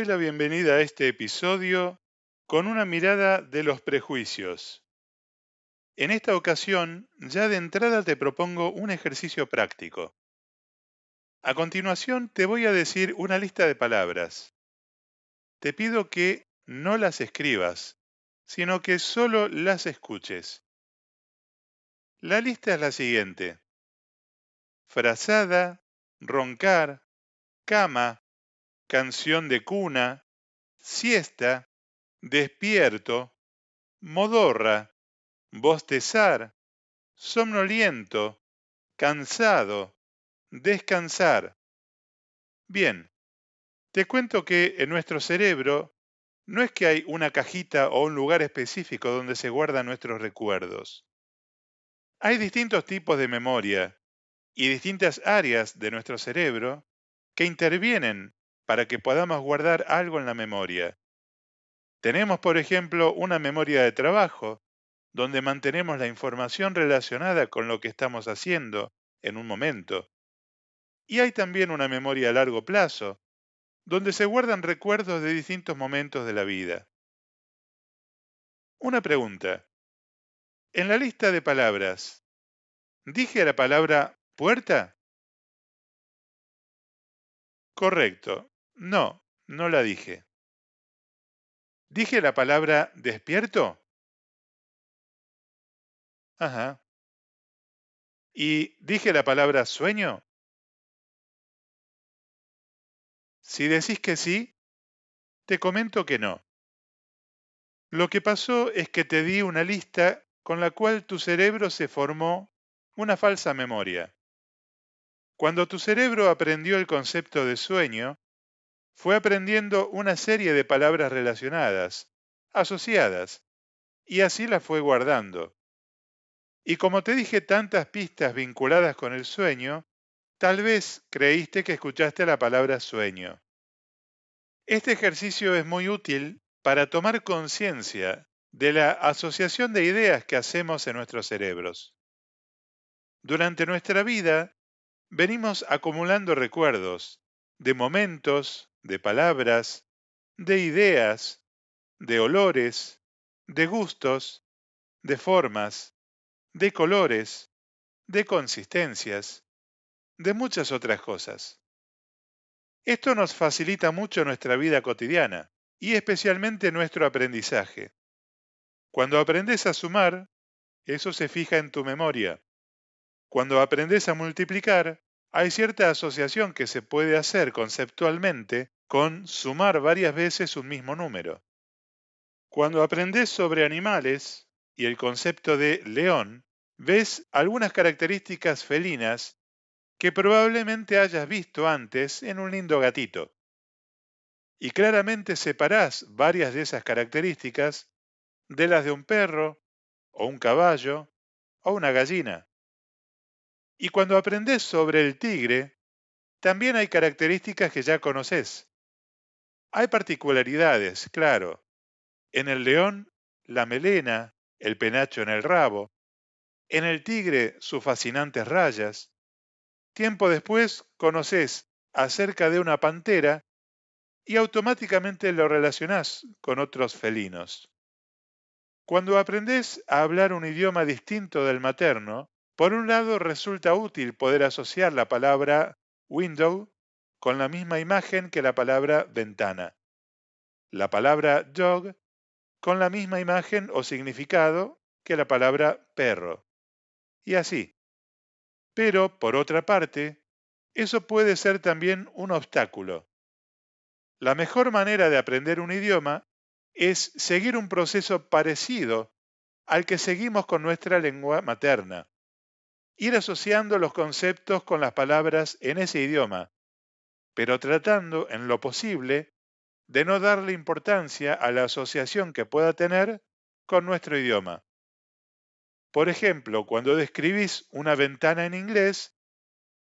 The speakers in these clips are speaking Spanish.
la bienvenida a este episodio con una mirada de los prejuicios. En esta ocasión, ya de entrada te propongo un ejercicio práctico. A continuación te voy a decir una lista de palabras. Te pido que no las escribas, sino que solo las escuches. La lista es la siguiente: frazada, roncar, cama, canción de cuna, siesta, despierto, modorra, bostezar, somnoliento, cansado, descansar. Bien, te cuento que en nuestro cerebro no es que hay una cajita o un lugar específico donde se guardan nuestros recuerdos. Hay distintos tipos de memoria y distintas áreas de nuestro cerebro que intervienen para que podamos guardar algo en la memoria. Tenemos, por ejemplo, una memoria de trabajo, donde mantenemos la información relacionada con lo que estamos haciendo en un momento. Y hay también una memoria a largo plazo, donde se guardan recuerdos de distintos momentos de la vida. Una pregunta. En la lista de palabras, ¿dije la palabra puerta? Correcto. No, no la dije. ¿Dije la palabra despierto? Ajá. ¿Y dije la palabra sueño? Si decís que sí, te comento que no. Lo que pasó es que te di una lista con la cual tu cerebro se formó una falsa memoria. Cuando tu cerebro aprendió el concepto de sueño, fue aprendiendo una serie de palabras relacionadas, asociadas, y así las fue guardando. Y como te dije tantas pistas vinculadas con el sueño, tal vez creíste que escuchaste la palabra sueño. Este ejercicio es muy útil para tomar conciencia de la asociación de ideas que hacemos en nuestros cerebros. Durante nuestra vida, venimos acumulando recuerdos de momentos, de palabras, de ideas, de olores, de gustos, de formas, de colores, de consistencias, de muchas otras cosas. Esto nos facilita mucho nuestra vida cotidiana y especialmente nuestro aprendizaje. Cuando aprendes a sumar, eso se fija en tu memoria. Cuando aprendes a multiplicar, hay cierta asociación que se puede hacer conceptualmente con sumar varias veces un mismo número. Cuando aprendes sobre animales y el concepto de león, ves algunas características felinas que probablemente hayas visto antes en un lindo gatito. Y claramente separás varias de esas características de las de un perro, o un caballo, o una gallina. Y cuando aprendes sobre el tigre, también hay características que ya conoces. Hay particularidades, claro. En el león, la melena, el penacho en el rabo. En el tigre, sus fascinantes rayas. Tiempo después, conoces acerca de una pantera y automáticamente lo relacionás con otros felinos. Cuando aprendes a hablar un idioma distinto del materno, por un lado resulta útil poder asociar la palabra window con la misma imagen que la palabra ventana, la palabra dog con la misma imagen o significado que la palabra perro, y así. Pero, por otra parte, eso puede ser también un obstáculo. La mejor manera de aprender un idioma es seguir un proceso parecido al que seguimos con nuestra lengua materna. Ir asociando los conceptos con las palabras en ese idioma, pero tratando, en lo posible, de no darle importancia a la asociación que pueda tener con nuestro idioma. Por ejemplo, cuando describís una ventana en inglés,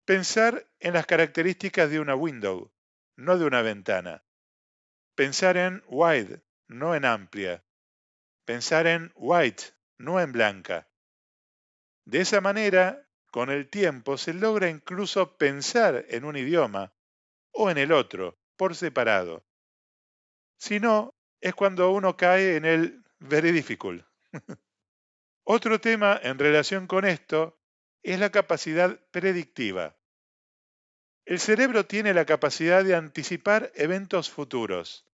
pensar en las características de una window, no de una ventana. Pensar en wide, no en amplia. Pensar en white, no en blanca. De esa manera, con el tiempo se logra incluso pensar en un idioma o en el otro, por separado. Si no, es cuando uno cae en el very difficult. Otro tema en relación con esto es la capacidad predictiva. El cerebro tiene la capacidad de anticipar eventos futuros,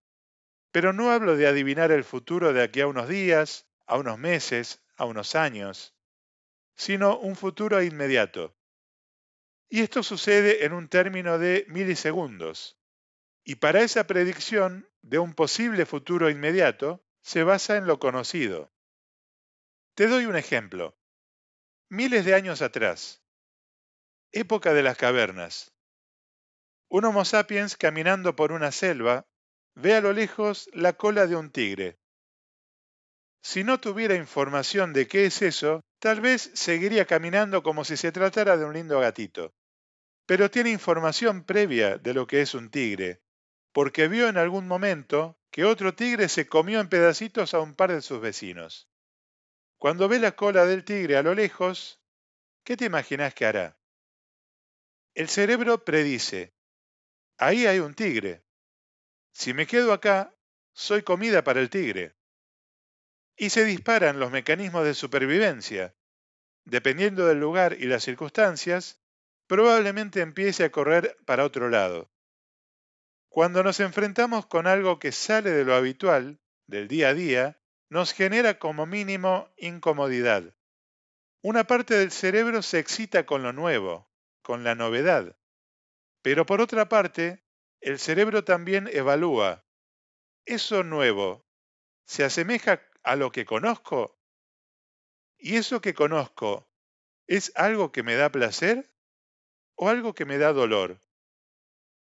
pero no hablo de adivinar el futuro de aquí a unos días, a unos meses, a unos años, sino un futuro inmediato. Y esto sucede en un término de milisegundos. Y para esa predicción de un posible futuro inmediato se basa en lo conocido. Te doy un ejemplo. Miles de años atrás, época de las cavernas, un Homo sapiens caminando por una selva ve a lo lejos la cola de un tigre. Si no tuviera información de qué es eso, tal vez seguiría caminando como si se tratara de un lindo gatito. Pero tiene información previa de lo que es un tigre, porque vio en algún momento que otro tigre se comió en pedacitos a un par de sus vecinos. Cuando ve la cola del tigre a lo lejos, ¿qué te imaginas que hará? El cerebro predice, ahí hay un tigre. Si me quedo acá, soy comida para el tigre. Y se disparan los mecanismos de supervivencia. Dependiendo del lugar y las circunstancias, probablemente empiece a correr para otro lado. Cuando nos enfrentamos con algo que sale de lo habitual, del día a día, nos genera como mínimo incomodidad. Una parte del cerebro se excita con lo nuevo, con la novedad, pero por otra parte, el cerebro también evalúa, ¿eso nuevo se asemeja a lo que conozco? ¿Y eso que conozco es algo que me da placer o algo que me da dolor?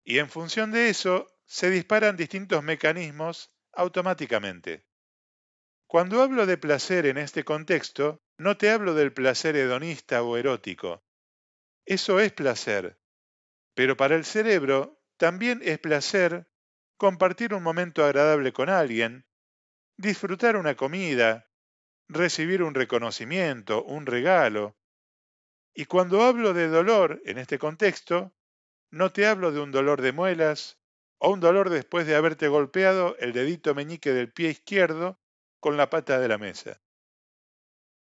Y en función de eso, se disparan distintos mecanismos automáticamente. Cuando hablo de placer en este contexto, no te hablo del placer hedonista o erótico. Eso es placer, pero para el cerebro también es placer compartir un momento agradable con alguien, disfrutar una comida, recibir un reconocimiento, un regalo. Y cuando hablo de dolor en este contexto, no te hablo de un dolor de muelas o un dolor después de haberte golpeado el dedito meñique del pie izquierdo con la pata de la mesa.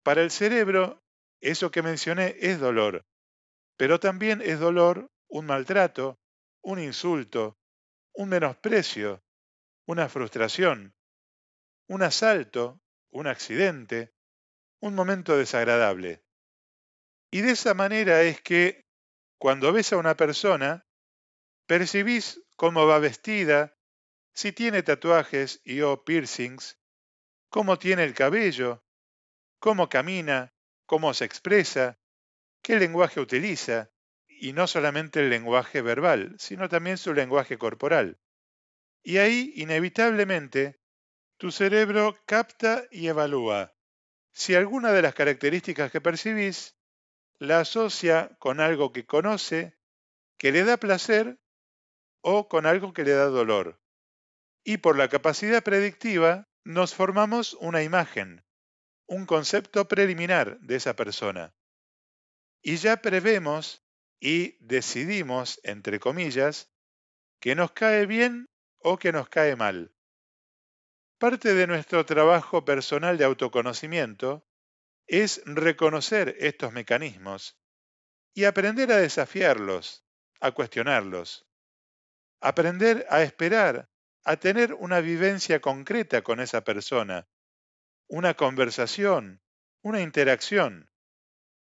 Para el cerebro, eso que mencioné es dolor, pero también es dolor un maltrato, un insulto, un menosprecio, una frustración, un asalto, un accidente, un momento desagradable. Y de esa manera es que cuando ves a una persona, percibís cómo va vestida, si tiene tatuajes y o piercings, cómo tiene el cabello, cómo camina, cómo se expresa, qué lenguaje utiliza, y no solamente el lenguaje verbal, sino también su lenguaje corporal. Y ahí, inevitablemente, tu cerebro capta y evalúa si alguna de las características que percibís la asocia con algo que conoce, que le da placer o con algo que le da dolor. Y por la capacidad predictiva nos formamos una imagen, un concepto preliminar de esa persona. Y ya prevemos y decidimos, entre comillas, que nos cae bien o que nos cae mal. Parte de nuestro trabajo personal de autoconocimiento es reconocer estos mecanismos y aprender a desafiarlos, a cuestionarlos, aprender a esperar, a tener una vivencia concreta con esa persona, una conversación, una interacción,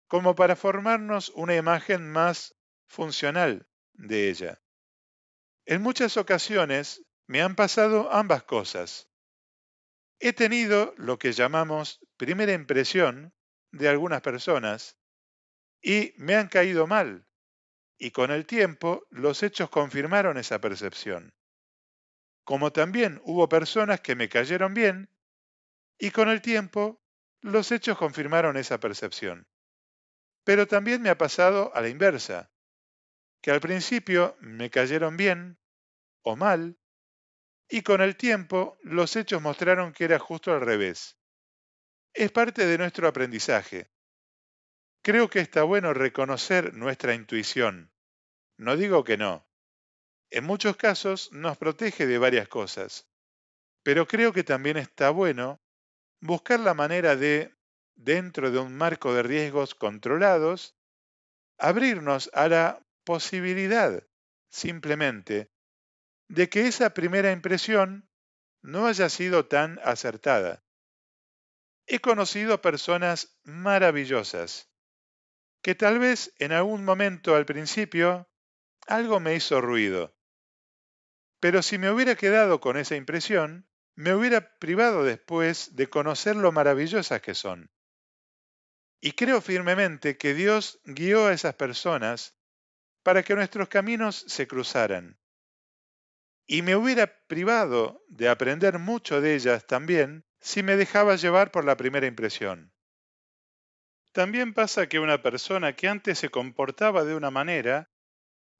como para formarnos una imagen más funcional de ella. En muchas ocasiones me han pasado ambas cosas. He tenido lo que llamamos primera impresión de algunas personas y me han caído mal, y con el tiempo los hechos confirmaron esa percepción. Como también hubo personas que me cayeron bien y con el tiempo los hechos confirmaron esa percepción. Pero también me ha pasado a la inversa, que al principio me cayeron bien o mal y con el tiempo los hechos mostraron que era justo al revés. Es parte de nuestro aprendizaje. Creo que está bueno reconocer nuestra intuición. No digo que no. En muchos casos nos protege de varias cosas. Pero creo que también está bueno buscar la manera de, dentro de un marco de riesgos controlados, abrirnos a la posibilidad, simplemente, de que esa primera impresión no haya sido tan acertada. He conocido personas maravillosas que tal vez en algún momento al principio algo me hizo ruido, pero si me hubiera quedado con esa impresión, me hubiera privado después de conocer lo maravillosas que son. Y creo firmemente que Dios guió a esas personas para que nuestros caminos se cruzaran. Y me hubiera privado de aprender mucho de ellas también si me dejaba llevar por la primera impresión. También pasa que una persona que antes se comportaba de una manera,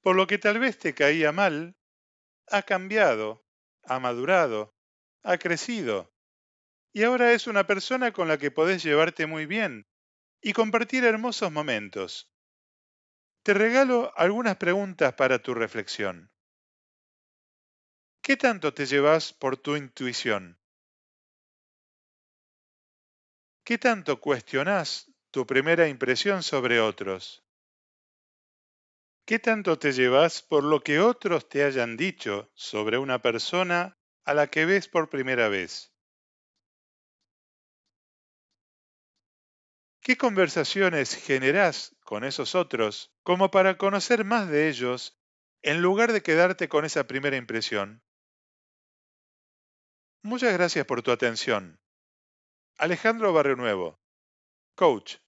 por lo que tal vez te caía mal, ha cambiado, ha madurado, ha crecido, y ahora es una persona con la que podés llevarte muy bien y compartir hermosos momentos. Te regalo algunas preguntas para tu reflexión. ¿Qué tanto te llevas por tu intuición? ¿Qué tanto cuestionás tu primera impresión sobre otros? ¿Qué tanto te llevas por lo que otros te hayan dicho sobre una persona a la que ves por primera vez? ¿Qué conversaciones generás con esos otros como para conocer más de ellos en lugar de quedarte con esa primera impresión? Muchas gracias por tu atención. Alejandro Barrio Nuevo, coach.